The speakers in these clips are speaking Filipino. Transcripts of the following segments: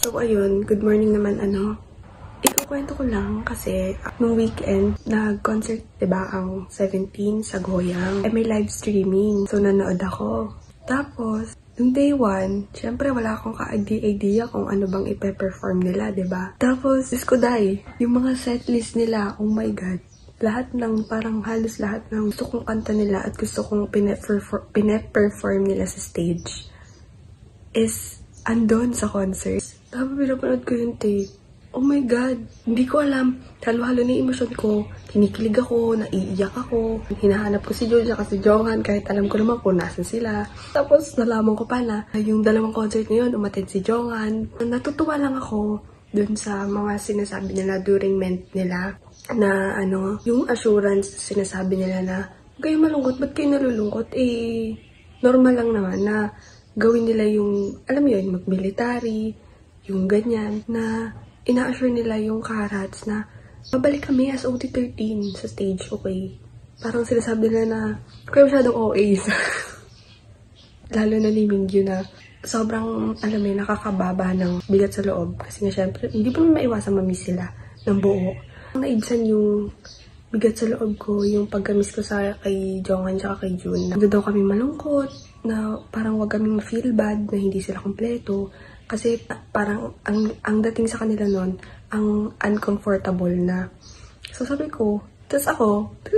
So, ayun. Good morning naman, Ikukwento ko lang kasi nung weekend, nag-concert, diba, ang 17 sa Goyang. May live streaming. So, nanood ako. Tapos, nung day 1, syempre wala akong ka-idea kung ano bang ipe-perform nila, diba? Tapos, Diyos yung mga setlist nila, oh my God. Lahat ng, parang halos lahat ng gusto kong kanta nila at gusto kong pine-perform nila sa stage is andon sa concert. Tapos pinapanood ko yung tape. Oh my God! Hindi ko alam. Halo-halo na yung emosyon ko. Kinikilig ako, naiiyak ako. Hinahanap ko si Jojo at si Jonghan kahit alam ko naman kung nasan sila. Tapos nalaman ko pa na yung dalawang concert na yun, umattend si Jonghan. Natutuwa lang ako dun sa mga sinasabi nila during ment nila na yung assurance sinasabi nila na huwag kayong malungkot, ba't kayo nalulungkot? Normal lang naman na gawin nila yung, alam mo yun, mag-military, yung ganyan, na ina-assure nila yung Karats na babalik kami as OT13 sa stage, okay? Parang sinasabi nila na kaya masyadong OA. Lalo na ni Mingyu na sobrang, alam mo yun, nakakababa ng bigat sa loob. Kasi nga syempre, hindi pa maiwasan mamiss sila ng buo. Naibsan yung bigat sa loob ko, yung pagka-miss ko sa kay Jonghan tsaka kay Jun. Hindi daw kami malungkot, na parang wag kaming ma-feel bad na hindi sila kompleto. Kasi parang ang dating sa kanila nun, ang uncomfortable na. So sabi ko, tapos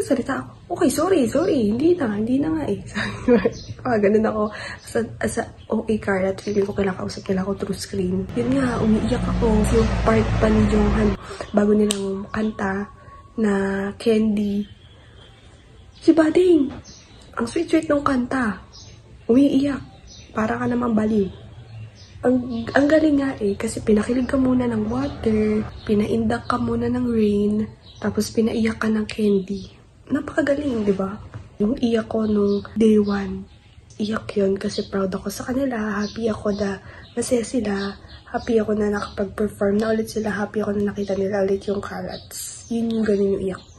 salita ako, okay, sorry, hindi na nga eh. Ganun ako. As a OA card at feeling ko kausap nila ako through screen. Yun nga, umiiyak ako. Yung part pa ni Jonghan, bago nilang kanta na Candy. Si Bading, ang sweet-sweet ng kanta. Umiiyak. Para ka naman baliw. Ang galing nga eh, kasi pinakilig ka muna ng water, pinaindak ka muna ng rain, tapos pinaiyak ka ng Candy. Napakagaling, di ba? Yung iyak ko nung day 1, iyak yun kasi proud ako sa kanila, happy ako na masaya sila, happy ako na nakapag-perform na ulit sila, happy ako na nakita nila ulit yung Karats. Yun yung ganun yung iyak ko.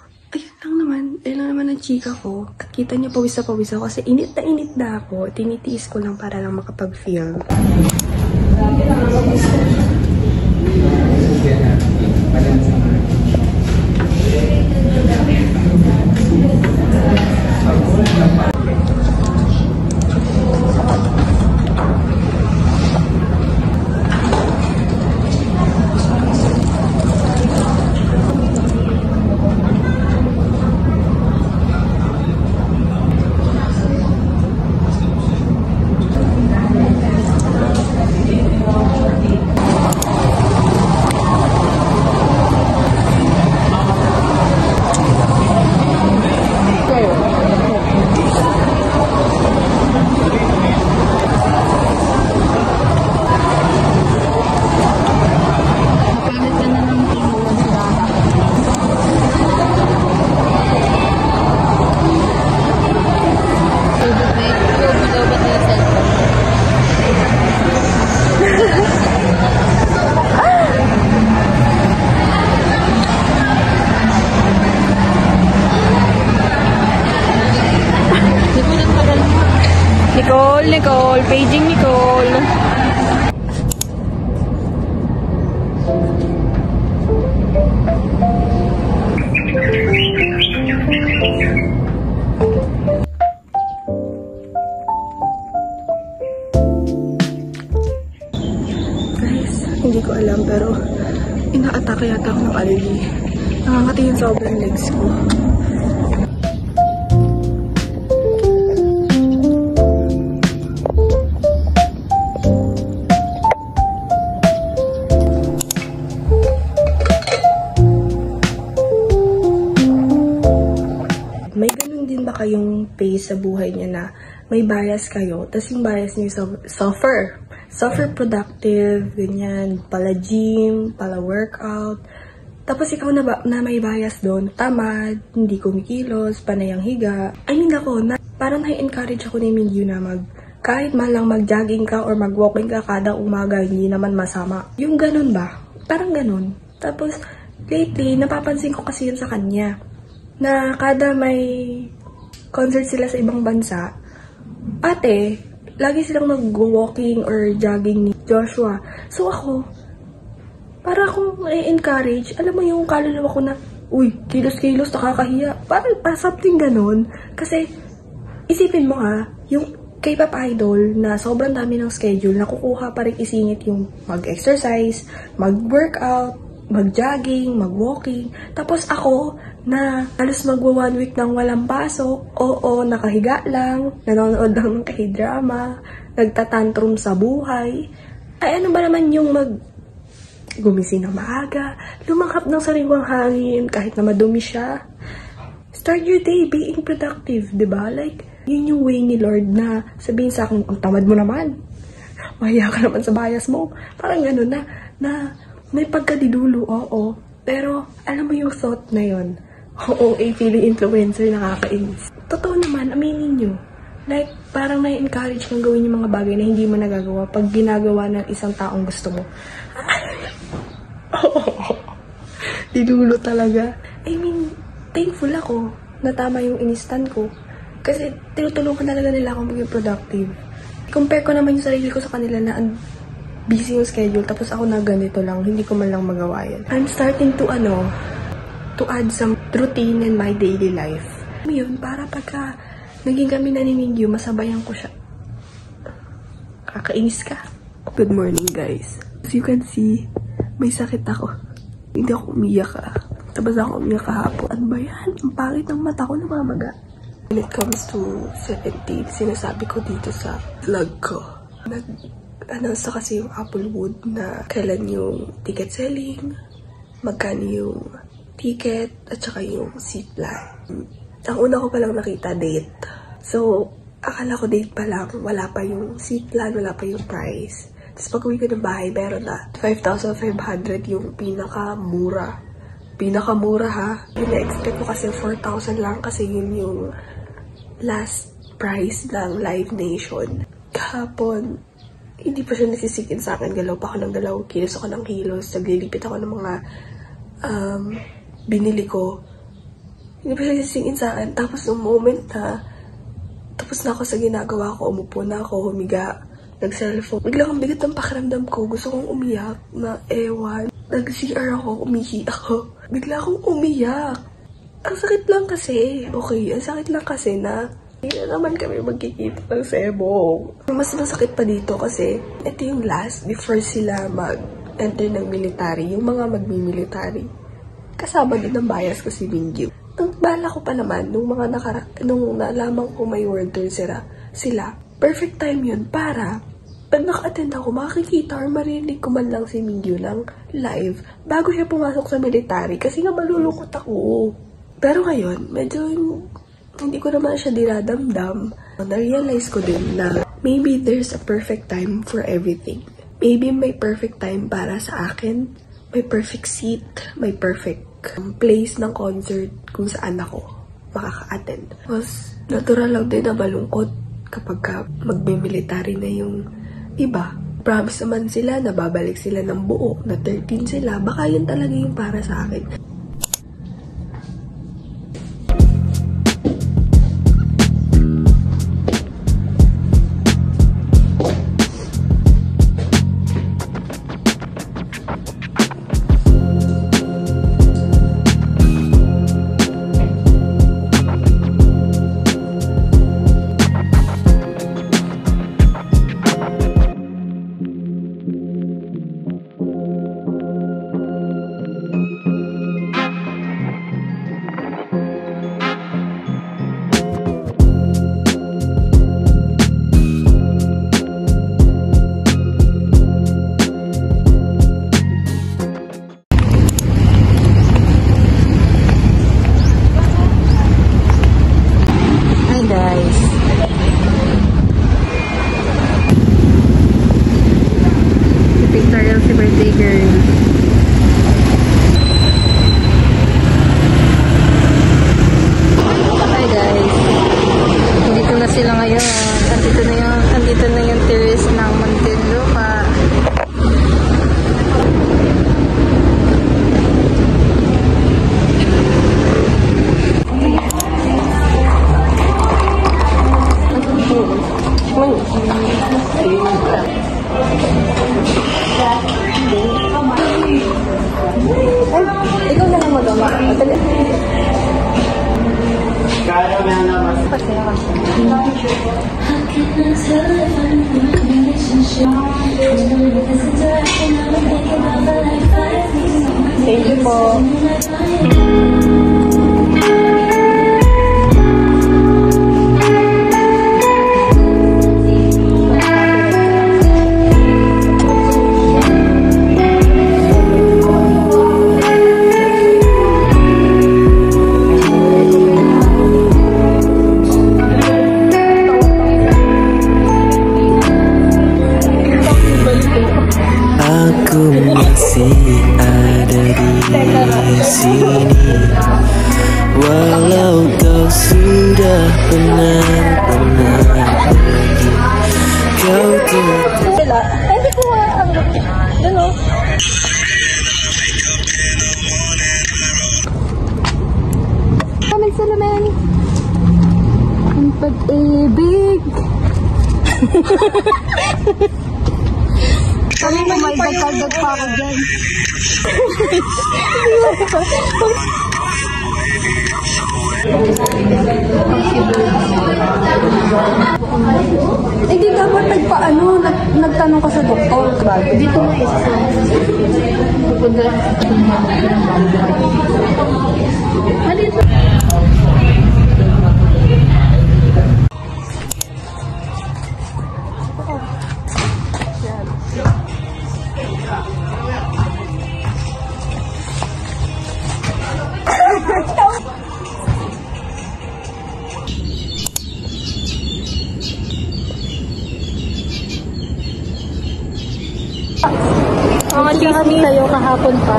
Ayun lang naman ang chika ko. Kita niyo pawis ako kasi init na ako. Tinitiis ko lang para lang makapag-feel. Nicole, paging Nicole. Guys, hindi ko alam pero ina-atake yata ako ng allergy. Nakangati yung sobrang legs ko. Kayong pace sa buhay niya na may bias kayo, tapos yung bias niyo suffer productive, ganyan, pala gym, pala workout, tapos ikaw na may bias doon, tamad, hindi kumikilos, panay ang higa. I mean ako, parang na-encourage ako ni Mingyu na kahit man lang mag-jogging ka or mag-walking ka kada umaga, hindi naman masama. Yung ganun ba? Parang ganun. Tapos, lately, napapansin ko kasi yun sa kanya, na kada may concert sila sa ibang bansa, lagi silang mag-walking or jogging ni Joshua. So ako, Para akong i-encourage. Alam mo yung kaluluwa ko na, uy, kilos-kilos, nakakahiya. Para something ganun. Kasi, isipin mo ha, yung K-pop idol na sobrang dami ng schedule, nakukuha pa rin isingit yung mag-exercise, mag-workout, mag-jogging, mag-walking. Tapos ako, na halos magwa 1 week nang walang pasok, oo, nakahiga lang, nanonood lang ng K-drama, nagtatantrum sa buhay. Ay ano ba naman yung gumising ng maaga, lumanghap ng sariwang hangin, kahit na madumi siya. Start your day being productive, diba? Like, yun yung way ni Lord na sabihin sa akin, ang tamad mo naman. Mahiya ka naman sa bias mo. Parang gano'n na may pagkadidulo, oo. Pero, alam mo yung thought na yun. Oo, feeling influencer, nakakainis. Totoo naman, aminin nyo. Like, parang na-encourage kang gawin yung mga bagay na hindi mo nagagawa pag ginagawa ng isang taong gusto mo. Didulo talaga. I mean, thankful ako na tama yung inistan ko. Kasi tinutulungan talaga nila akong maging productive. Compare ko naman yung sarili ko sa kanila na busy yung schedule, tapos ako na ganito lang, hindi ko man lang magawa yan. I'm starting to add some routine in my daily life. Yun, para pagka naging kami na ni Mingyu, masabayan ko siya. Kakainis ka. Good morning, guys. As you can see, may sakit ako. Hindi ako umiyak Tapos ako umiyak kahapon. Ano ba yan? Ang pangit ng mata ko, namamaga. When it comes to 17, sinasabi ko dito sa vlog ko. Nag-announce na kasi yung Applewood na kailan yung ticket selling, magkano yung ticket, at saka yung seat plan. Ang una ko palang nakita, date. So, akala ko date pa lang. Wala pa yung seat plan, wala pa yung price. Tapos pag uwi ko ng bahay, meron na 5,500 yung pinakamura. Pinakamura ha. Pina-expect ko kasi 4,000 lang kasi yun yung last price ng Live Nation. Kahapon, hindi pa siya nasisikin sa akin. Galaw pa ako ng galaw. Kilos ako ng kilos. Naglilipit ako ng mga binili ko. Hindi pa siya nasisikin sa akin. Tapos nung moment na tapos na ako sa ginagawa ko, umupo na ako, humiga, nag-cellphone. Biglang ang bigat ng pakiramdam ko. Gusto kong umiyak na ewan. Nag-CR ako, umihi ako. Bigla akong umiyak. Ang sakit lang kasi. Okay, ang sakit lang kasi na hindi na naman kami magkikita ng Cebu. Mas masakit pa dito kasi ito yung last before sila mag-enter ng military. Yung mga magmi-military. Kasama din ng bias ko si Mingyu. Nang bala ko pa naman, nung nalaman ko may word tour sila, perfect time yun para pag naka-attend ako, makikita or marinig ko man lang si Mingyu ng live bago siya pumasok sa military kasi nga malulungkot ako. Pero ngayon, medyo hindi ko naman siya dinadamdam. Na-realize ko din na maybe there's a perfect time for everything. Maybe may perfect time para sa akin, may perfect seat, may perfect place ng concert kung saan ako makaka-attend. Tapos, natural lang din na malungkot kapag magme-military na yung iba. Promise naman sila na babalik sila ng buo, na 13 sila. Baka yun talaga yung para sa akin. Kaya mo yan naman. Thank you po. Aku masih ada di sini, walau kau sudah benar-benar pergi. Kau tetap. Hindi ko ano. Kaming salamin. Ang pag-ibig. Kami na may dagdag pa ako dyan. Hindi dapat nagtanong ka sa doktor. Dito na isa. Pupunta. Dito. Mga kami sa'yo kahapon pa.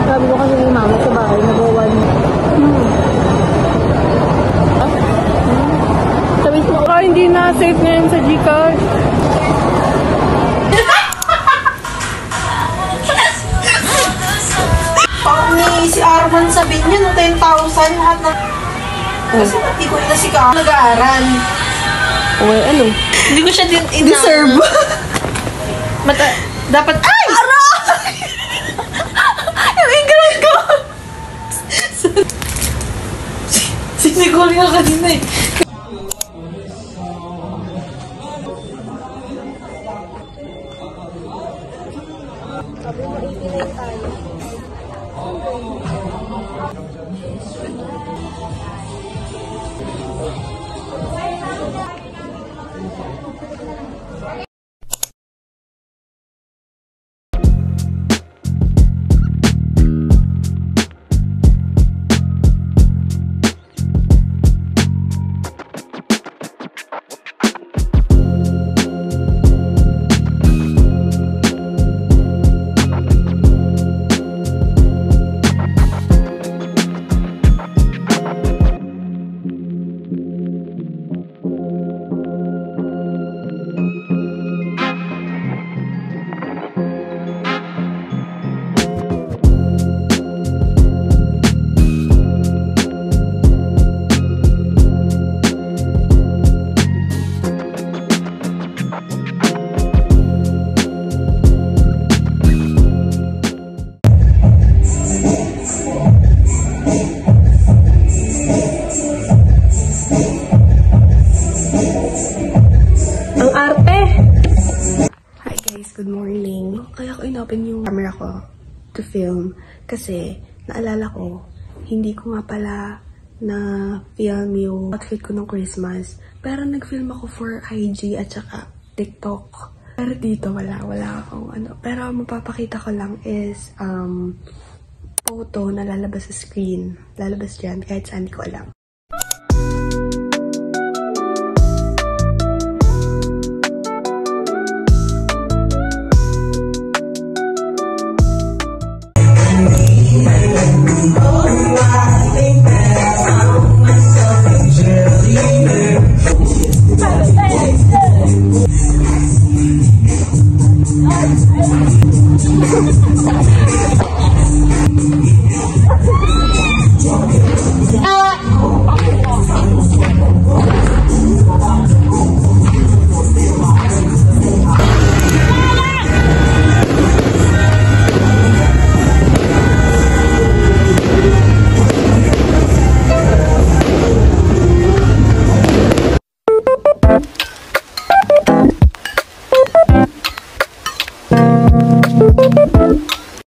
Sabi ko kasi ni mama sa bahay, nagawan. Sabi mo, hindi na safe ngayon sa Gcash. Si Arman sabihin niya no 10,000 lahat na. Kasi hindi ko na si Kaka nag-aaral. Well, ano? Hindi ko siya din Deserve. dapat ay! Aray! Yung English ko! Sinigol nga kanina eh. Good morning. Kaya ko inopen yung camera ko to film kasi naalala ko, hindi ko nga pala na film yung outfit ko ng Christmas. Pero nag-film ako for IG at saka TikTok. Pero dito wala akong ano. Pero mapapakita ko lang is photo na lalabas sa screen. Lalabas dyan kahit saan, di ko alam.